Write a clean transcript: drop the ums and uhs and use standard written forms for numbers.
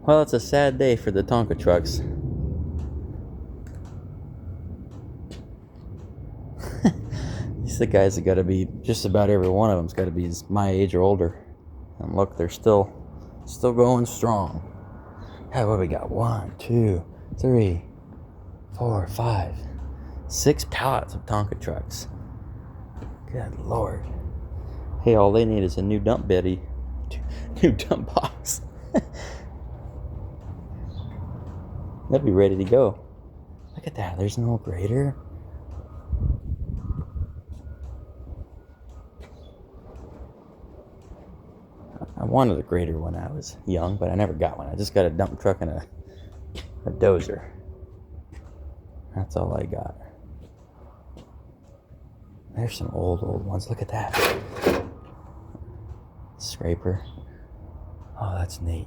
Well, it's a sad day for the Tonka trucks. These the guys that got to be, just about every one of them's got to be my age or older. And look, they're still going strong. Hey, what we got? 1, 2, 3, 4, 5, 6 pallets of Tonka trucks. Good Lord. Hey, all they need is a new dump biddy, new dump box. They'll be ready to go. Look at that. There's no grader. I wanted a grader when I was young, but I never got one. I just got a dump truck and a dozer. That's all I got. There's some old ones. Look at that. Scraper. Oh, that's neat.